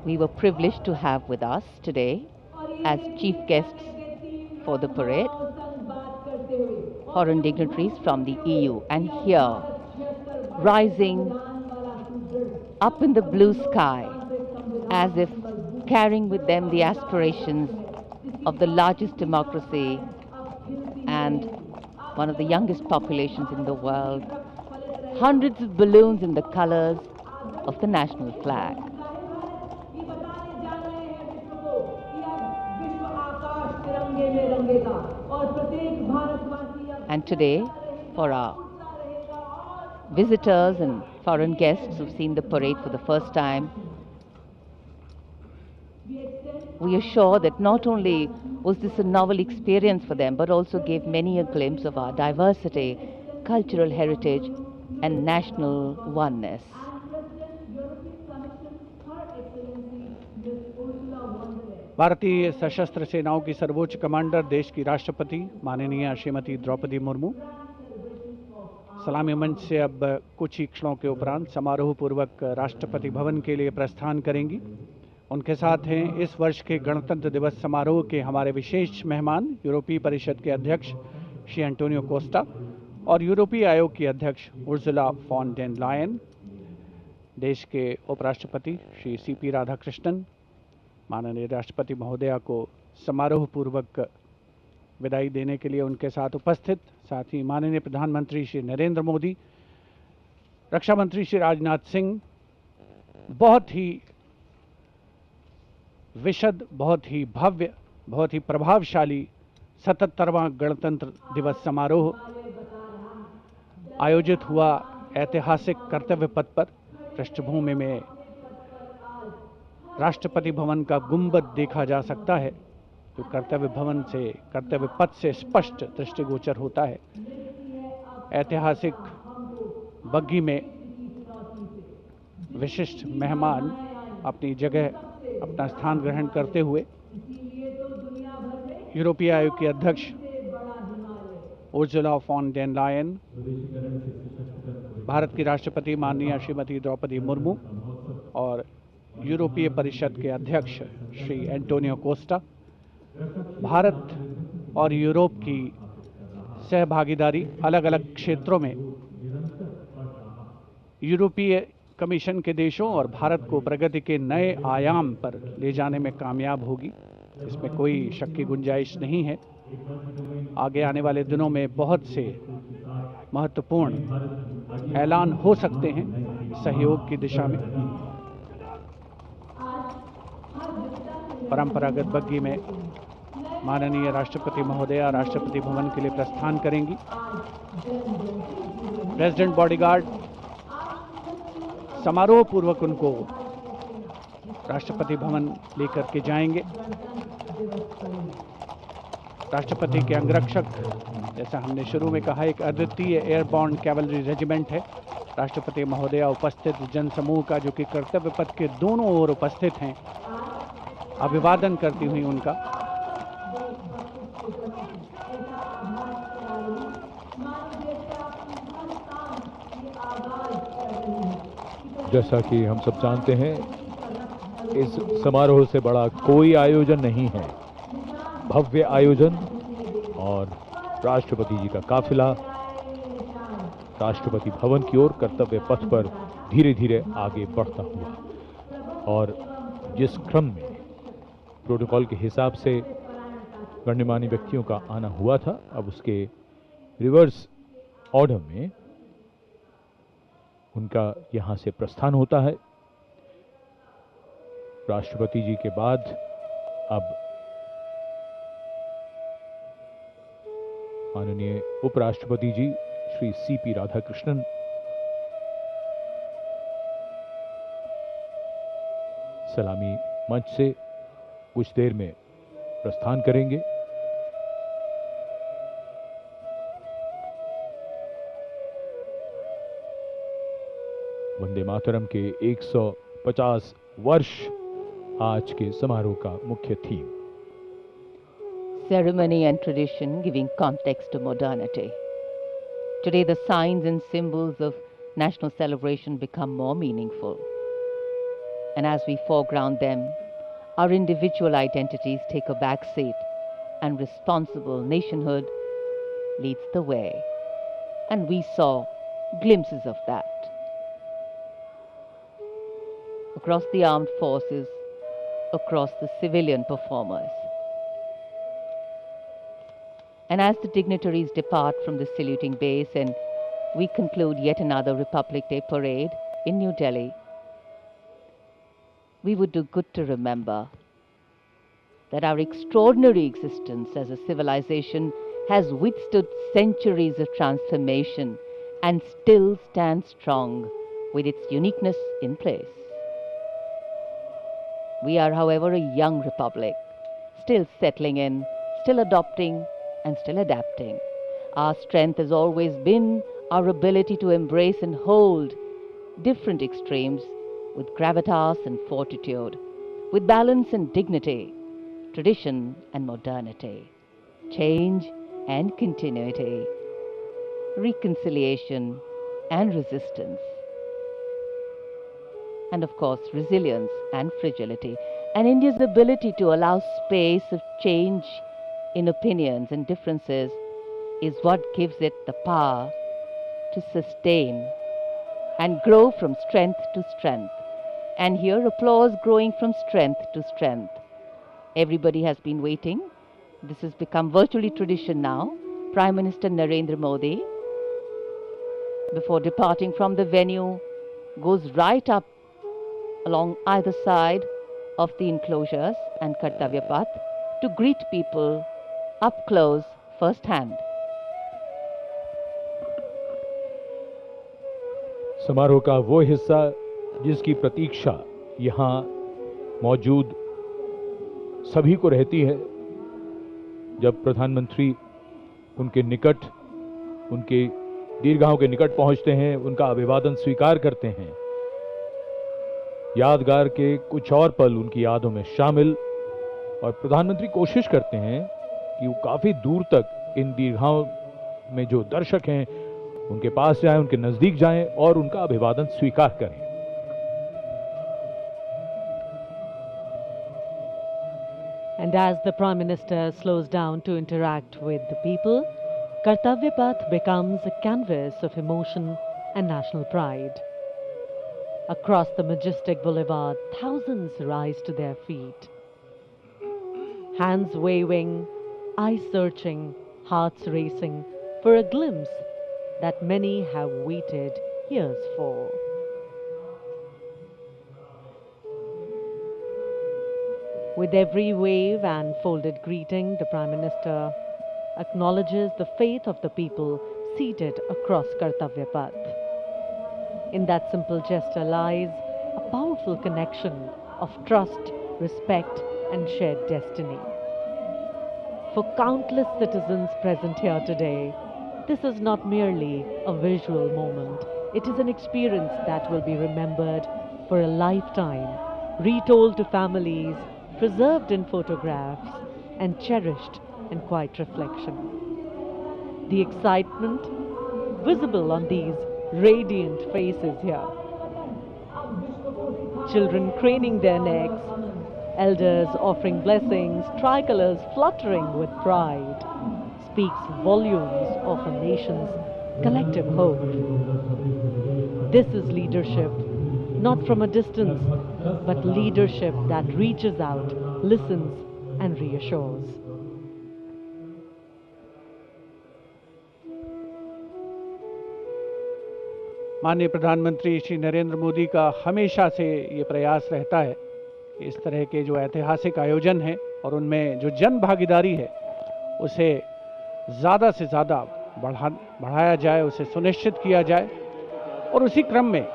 we were privileged to have with us today as chief guests for the parade foreign dignitaries from the EU. And here, rising up in the blue sky, as if carrying with them the aspirations of the largest democracy and one of the youngest populations in the world, hundreds of balloons in the colors of the national flag. And today, for our visitors and foreign guests who've seen the parade for the first time, we are sure that not only was this a novel experience for them, but also gave many a glimpse of our diversity, cultural heritage, and national oneness. भारतीय सशस्त्र सेनाओं की सर्वोच्च commander, देश की राष्ट्रपति माननीय श्रीमती द्रौपदी मुर्मू सलामी मंच से अब कुछ ही क्षणों के उपरांत समारोह पूर्वक राष्ट्रपति भवन के लिए प्रस्थान करेंगी। उनके साथ हैं इस वर्ष के गणतंत्र दिवस समारोह के हमारे विशेष मेहमान, यूरोपीय परिषद के अध्यक्ष श्री एंटोनियो कोस्टा और यूरोपीय आयोग की अध्यक्ष उर्सुला फॉन डेर लायन, देश के उपराष्ट्रपति श्री सीपी राधाकृष्णन, माननीय राष्ट्रपति महोदया को समारोह पूर्वक विदाई देने के लिए उनके साथ उपस्थित, साथ ही माननीय प्रधानमंत्री श्री नरेंद्र मोदी, रक्षा मंत्री श्री राजनाथ सिंह, बहुत ही विशद, बहुत ही भव्य, बहुत ही प्रभावशाली 77वां गणतंत्र दिवस समारोह आयोजित हुआ। ऐतिहासिक कर्तव्य पथ पर पृष्ठभूमि में राष्ट्रपति भवन का गुंबद देखा जा सकता है, जो कर्तव्य पथ से स्पष्ट दृष्टिगोचर होता है। ऐतिहासिक बग्घी में विशिष्ट मेहमान अपनी जगह, अपना स्थान ग्रहण करते हुए यूरोपीय आयोग की अध्यक्ष Ursula von der Leyen, Bharat की राष्ट्रपति माननीय श्रीमती द्रौपदी मुर्मू और यूरोपीय परिषद के अध्यक्ष श्री एंटोनियो कोस्टा, भारत और यूरोप की सहभागीदारी अलग अलग क्षेत्रों में यूरोपीय कमीशन के देशों और भारत को प्रगति के नए आयाम पर ले जाने में कामयाब होगी, इसमें कोई शक की गुंजाइश नहीं है। आगे आने वाले दिनों में बहुत से महत्वपूर्ण ऐलान हो सकते हैं सहयोग की दिशा में। परंपरागत बग्घी में माननीय राष्ट्रपति महोदया राष्ट्रपति भवन के लिए प्रस्थान करेंगी। प्रेसिडेंट बॉडीगार्ड समारोह पूर्वक उनको राष्ट्रपति भवन लेकर के जाएंगे। राष्ट्रपति के अंगरक्षक, जैसा हमने शुरू में कहा, एक अद्वितीय एयरबॉर्न कैवलरी रेजिमेंट है। राष्ट्रपति महोदया उपस्थित जनसमूह का, जो कि कर्तव्य पथ के दोनों ओर उपस्थित हैं, अभिवादन करती हुई उनका जैसा कि हम सब जानते हैं, इस समारोह से बड़ा कोई आयोजन नहीं है। भव्य आयोजन और राष्ट्रपति जी का काफिला राष्ट्रपति भवन की ओर कर्तव्य पथ पर धीरे धीरे आगे बढ़ता हुआ, और जिस क्रम में प्रोटोकॉल के हिसाब से गण्यमान्य व्यक्तियों का आना हुआ था, अब उसके रिवर्स ऑर्डर में उनका यहां से प्रस्थान होता है। राष्ट्रपति जी के बाद अब माननीय उपराष्ट्रपति जी श्री सीपी राधाकृष्णन सलामी मंच से कुछ देर में प्रस्थान करेंगे। वंदे मातरम के 150 वर्ष आज के समारोह का मुख्य theme. Ceremony and tradition giving context to modernity. Today, the signs and symbols of national celebration become more meaningful. And as we foreground them, our individual identities take a back seat, and responsible nationhood leads the way. And we saw glimpses of that across the armed forces, across the civilian performers. And as the dignitaries depart from the saluting base and we conclude yet another Republic Day parade in New Delhi, we would do good to remember that our extraordinary existence as a civilization has withstood centuries of transformation and still stands strong with its uniqueness in place. We are, however, a young republic, still settling in, still adopting, and still adapting. Our strength has always been our ability to embrace and hold different extremes with gravitas and fortitude, with balance and dignity, tradition and modernity, change and continuity, reconciliation and resistance, and of course resilience and fragility. And India's ability to allow space of change in opinions and differences is what gives it the power to sustain and grow from strength to strength. And here applause growing from strength to strength. Everybody has been waiting. This has become virtually tradition now. Prime Minister Narendra Modi, before departing from the venue, goes right up along either side of the enclosures and Kartavya Path to greet people up close, first hand. समारोह का वो हिस्सा जिसकी प्रतीक्षा यहाँ मौजूद सभी को रहती है, जब प्रधानमंत्री उनके निकट, उनके दीर्घाओं के निकट पहुंचते हैं, उनका अभिवादन स्वीकार करते हैं। यादगार के कुछ और पल उनकी यादों में शामिल, और प्रधानमंत्री कोशिश करते हैं कि वो काफी दूर तक इन दीर्घाओं में जो दर्शक हैं उनके पास जाएं, उनके नजदीक जाएं और उनका अभिवादन स्वीकार करें। And as the Prime Minister slows down to interact with the people, Kartavya Path becomes a canvas of emotion and national pride. Across the majestic boulevard, thousands rise to their feet. Hands waving, eyes searching, hearts racing for a glimpse that many have waited years for. With every wave and folded greeting, the Prime Minister acknowledges the faith of the people seated across Kartavya Path. In that simple gesture lies a powerful connection of trust, respect, and shared destiny. For countless citizens present here today, this is not merely a visual moment. It is an experience that will be remembered for a lifetime, retold to families, preserved in photographs, and cherished in quiet reflection. The excitement visible on these radiant faces here. Children craning their necks, elders offering blessings, tricolors fluttering with pride, speaks volumes of a nation's collective hope. This is leadership, not from a distance, but leadership that reaches out, listens, and reassures. माननीय प्रधानमंत्री श्री नरेंद्र मोदी का हमेशा से ये प्रयास रहता है कि इस तरह के जो ऐतिहासिक आयोजन हैं और उनमें जो जन भागीदारी है उसे ज़्यादा से ज़्यादा बढ़ाया जाए, उसे सुनिश्चित किया जाए। और उसी क्रम में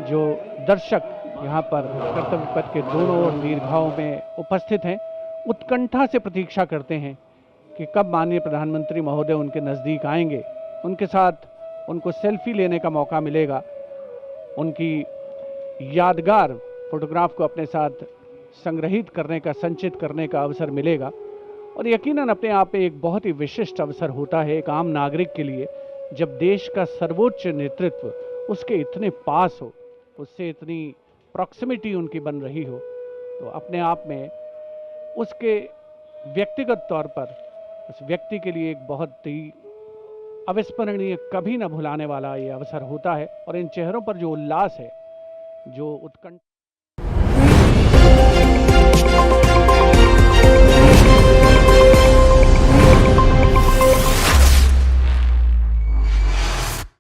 जो दर्शक यहाँ पर कर्तव्य पथ के दोनों ओर दीर्घाओं में उपस्थित हैं, उत्कंठा से प्रतीक्षा करते हैं कि कब माननीय प्रधानमंत्री महोदय उनके नज़दीक आएंगे, उनके साथ उनको सेल्फी लेने का मौका मिलेगा, उनकी यादगार फोटोग्राफ को अपने साथ संग्रहित करने का, संचित करने का अवसर मिलेगा। और यकीनन अपने आप में एक बहुत ही विशिष्ट अवसर होता है एक आम नागरिक के लिए, जब देश का सर्वोच्च नेतृत्व उसके इतने पास हो, उससे इतनी प्रॉक्सिमिटी उनकी बन रही हो, तो अपने आप में उसके व्यक्तिगत तौर पर उस व्यक्ति के लिए एक बहुत ही अविस्मरणीय, कभी न भुलाने वाला ये अवसर होता है। और इन चेहरों पर जो उल्लास है, जो उत्कंठ